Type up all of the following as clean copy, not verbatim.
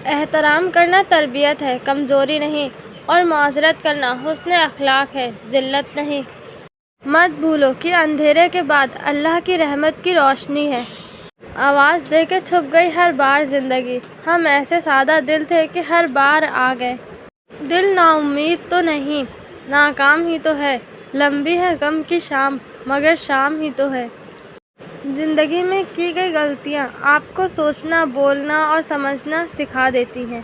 احترام کرنا تربیت ہے، کمزوری نہیں، اور معذرت کرنا حسن اخلاق ہے، ذلت نہیں۔ مت بھولو کہ اندھیرے کے بعد اللہ کی رحمت کی روشنی ہے۔ آواز دے کے چھپ گئی ہر بار زندگی، ہم ایسے سادہ دل تھے کہ ہر بار آ گئے۔ دل نا امید تو نہیں، ناکام ہی تو ہے، لمبی ہے غم کی شام مگر شام ہی تو ہے۔ زندگی میں کی گئی غلطیاں آپ کو سوچنا، بولنا اور سمجھنا سکھا دیتی ہیں۔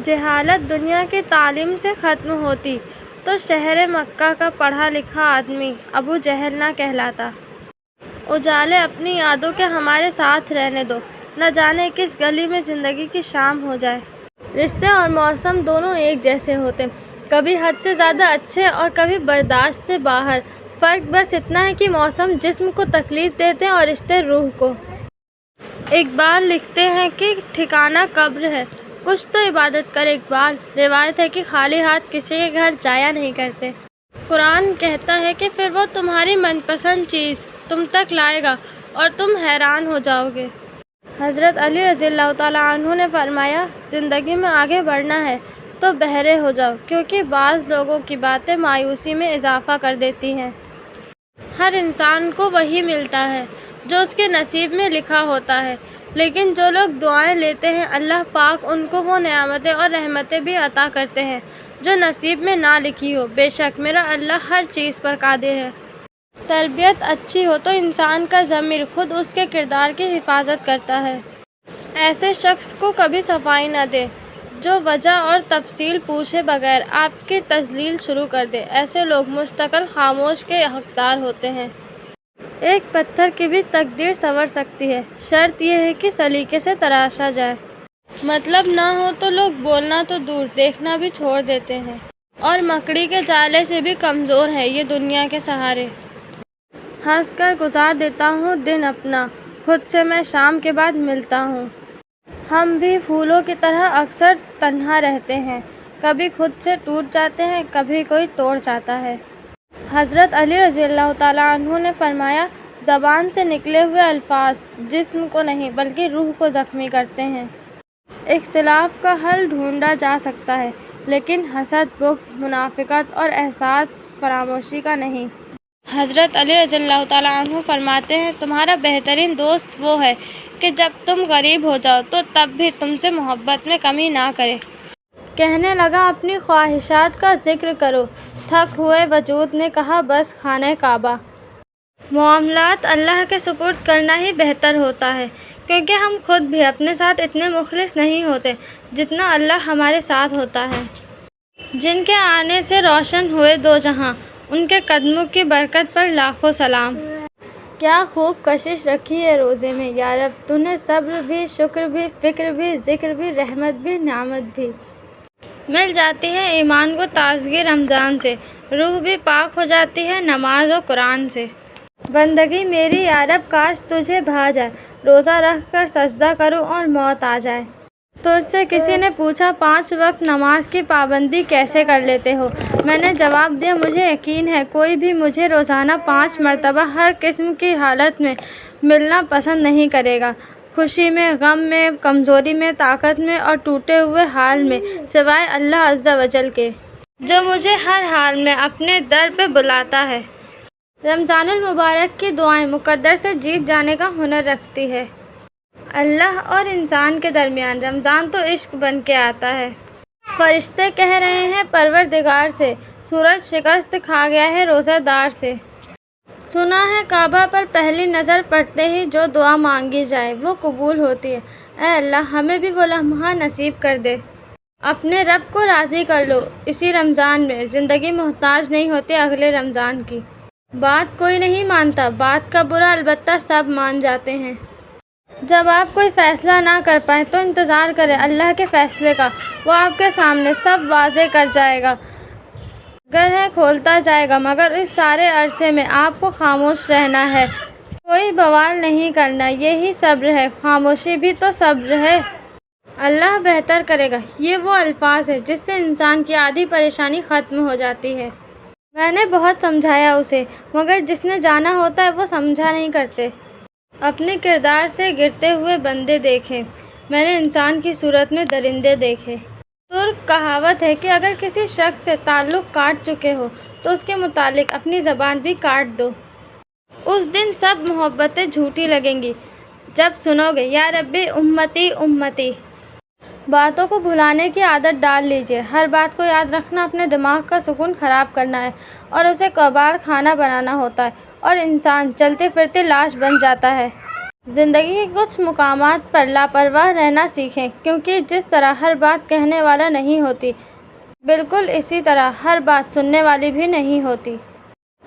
جہالت دنیا کی تعلیم سے ختم ہوتی تو شہر مکہ کا پڑھا لکھا آدمی ابو جہل نہ کہلاتا۔ اجالے اپنی یادوں کے ہمارے ساتھ رہنے دو، نہ جانے کس گلی میں زندگی کی شام ہو جائے۔ رشتے اور موسم دونوں ایک جیسے ہوتے، کبھی حد سے زیادہ اچھے اور کبھی برداشت سے باہر۔ فرق بس اتنا ہے کہ موسم جسم کو تکلیف دیتے ہیں اور رشتے روح کو۔ اقبال لکھتے ہیں کہ ٹھکانہ قبر ہے، کچھ تو عبادت کر اقبال۔ روایت ہے کہ خالی ہاتھ کسی کے گھر جایا نہیں کرتے۔ قرآن کہتا ہے کہ پھر وہ تمہاری من پسند چیز تم تک لائے گا اور تم حیران ہو جاؤ گے۔ حضرت علی رضی اللہ تعالیٰ عنہ نے فرمایا، زندگی میں آگے بڑھنا ہے تو بہرے ہو جاؤ، کیونکہ بعض لوگوں کی باتیں مایوسی میں اضافہ کر دیتی ہیں۔ ہر انسان کو وہی ملتا ہے جو اس کے نصیب میں لکھا ہوتا ہے، لیکن جو لوگ دعائیں لیتے ہیں اللہ پاک ان کو وہ نعمتیں اور رحمتیں بھی عطا کرتے ہیں جو نصیب میں نہ لکھی ہو۔ بے شک میرا اللہ ہر چیز پر قادر ہے۔ تربیت اچھی ہو تو انسان کا ضمیر خود اس کے کردار کی حفاظت کرتا ہے۔ ایسے شخص کو کبھی صفائی نہ دیں جو وجہ اور تفصیل پوچھے بغیر آپ کی تذلیل شروع کر دے۔ ایسے لوگ مستقل خاموش کے حقدار ہوتے ہیں۔ ایک پتھر کی بھی تقدیر سنور سکتی ہے، شرط یہ ہے کہ سلیقے سے تراشا جائے۔ مطلب نہ ہو تو لوگ بولنا تو دور دیکھنا بھی چھوڑ دیتے ہیں، اور مکڑی کے جالے سے بھی کمزور ہے یہ دنیا کے سہارے۔ ہنس کر گزار دیتا ہوں دن اپنا، خود سے میں شام کے بعد ملتا ہوں۔ ہم بھی پھولوں کی طرح اکثر تنہا رہتے ہیں، کبھی خود سے ٹوٹ جاتے ہیں، کبھی کوئی توڑ جاتا ہے۔ حضرت علی رضی اللہ تعالیٰ عنہ نے فرمایا، زبان سے نکلے ہوئے الفاظ جسم کو نہیں بلکہ روح کو زخمی کرتے ہیں۔ اختلاف کا حل ڈھونڈا جا سکتا ہے، لیکن حسد، بغض، منافقت اور احساس فراموشی کا نہیں۔ حضرت علی رضی اللہ تعالیٰ عنہ فرماتے ہیں، تمہارا بہترین دوست وہ ہے کہ جب تم غریب ہو جاؤ تو تب بھی تم سے محبت میں کمی نہ کرے۔ کہنے لگا اپنی خواہشات کا ذکر کرو، تھک ہوئے وجود نے کہا بس خانہ کعبہ۔ معاملات اللہ کے سپرد کرنا ہی بہتر ہوتا ہے، کیونکہ ہم خود بھی اپنے ساتھ اتنے مخلص نہیں ہوتے جتنا اللہ ہمارے ساتھ ہوتا ہے۔ جن کے آنے سے روشن ہوئے دو جہاں، ان کے قدموں کی برکت پر لاکھوں سلام۔ کیا خوب کشش رکھی ہے روزے میں یا رب، تو نے صبر بھی، شکر بھی، فکر بھی، ذکر بھی، رحمت بھی، نعمت بھی۔ مل جاتی ہے ایمان کو تازگی رمضان سے، روح بھی پاک ہو جاتی ہے نماز و قرآن سے۔ بندگی میری یا رب کاش تجھے بھا جائے، روزہ رکھ کر سجدہ کروں اور موت آ جائے۔ تجھ سے کسی نے پوچھا 5 وقت نماز کی پابندی کیسے کر لیتے ہو؟ میں نے جواب دیا، مجھے یقین ہے کوئی بھی مجھے روزانہ 5 مرتبہ ہر قسم کی حالت میں ملنا پسند نہیں کرے گا، خوشی میں، غم میں، کمزوری میں، طاقت میں اور ٹوٹے ہوئے حال میں، سوائے اللہ عز و جل کے جو مجھے ہر حال میں اپنے در پہ بلاتا ہے۔ رمضان المبارک کی دعائیں مقدر سے جیت جانے کا ہنر رکھتی ہے۔ اللہ اور انسان کے درمیان رمضان تو عشق بن کے آتا ہے۔ فرشتے کہہ رہے ہیں پروردگار سے، سورج شکست کھا گیا ہے روزہ دار سے۔ سنا ہے کعبہ پر پہلی نظر پڑتے ہی جو دعا مانگی جائے وہ قبول ہوتی ہے۔ اے اللہ ہمیں بھی وہ لمحہ نصیب کر دے۔ اپنے رب کو راضی کر لو اسی رمضان میں، زندگی محتاج نہیں ہوتی اگلے رمضان کی۔ بات کوئی نہیں مانتا، بات کا برا البتہ سب مان جاتے ہیں۔ جب آپ کوئی فیصلہ نہ کر پائیں تو انتظار کریں اللہ کے فیصلے کا، وہ آپ کے سامنے سب واضح کر جائے گا۔ اگر ہے کھولتا جائے گا، مگر اس سارے عرصے میں آپ کو خاموش رہنا ہے، کوئی بوال نہیں کرنا، یہی صبر ہے، خاموشی بھی تو صبر ہے۔ اللہ بہتر کرے گا، یہ وہ الفاظ ہے جس سے انسان کی آدھی پریشانی ختم ہو جاتی ہے۔ میں نے بہت سمجھایا اسے، مگر جس نے جانا ہوتا ہے وہ سمجھا نہیں کرتے۔ اپنے کردار سے گرتے ہوئے بندے دیکھیں، میں نے انسان کی صورت میں درندے دیکھے۔ ترک کہاوت ہے کہ اگر کسی شخص سے تعلق کاٹ چکے ہو تو اس کے متعلق اپنی زبان بھی کاٹ دو۔ اس دن سب محبتیں جھوٹی لگیں گی جب سنو گے یا ربی امتی امتی۔ باتوں کو بھلانے کی عادت ڈال لیجیے۔ ہر بات کو یاد رکھنا اپنے دماغ کا سکون خراب کرنا ہے اور اسے کباڑ خانہ بنانا ہوتا ہے اور انسان چلتے پھرتے لاش بن جاتا ہے۔ زندگی کے کچھ مقامات پر لاپرواہ رہنا سیکھیں، کیونکہ جس طرح ہر بات کہنے والا نہیں ہوتی، بالکل اسی طرح ہر بات سننے والی بھی نہیں ہوتی۔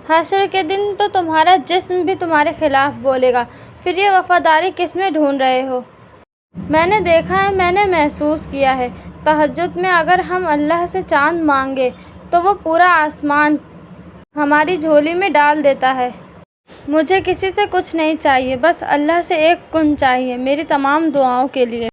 حشر کے دن تو تمہارا جسم بھی تمہارے خلاف بولے گا، پھر یہ وفاداری کس میں ڈھونڈ رہے ہو؟ میں نے دیکھا ہے، میں نے محسوس کیا ہے، تہجد میں اگر ہم اللہ سے چاند مانگیں تو وہ پورا آسمان ہماری جھولی میں ڈال دیتا ہے۔ مجھے کسی سے کچھ نہیں چاہیے، بس اللہ سے ایک کن چاہیے میری تمام دعاؤں کے لیے۔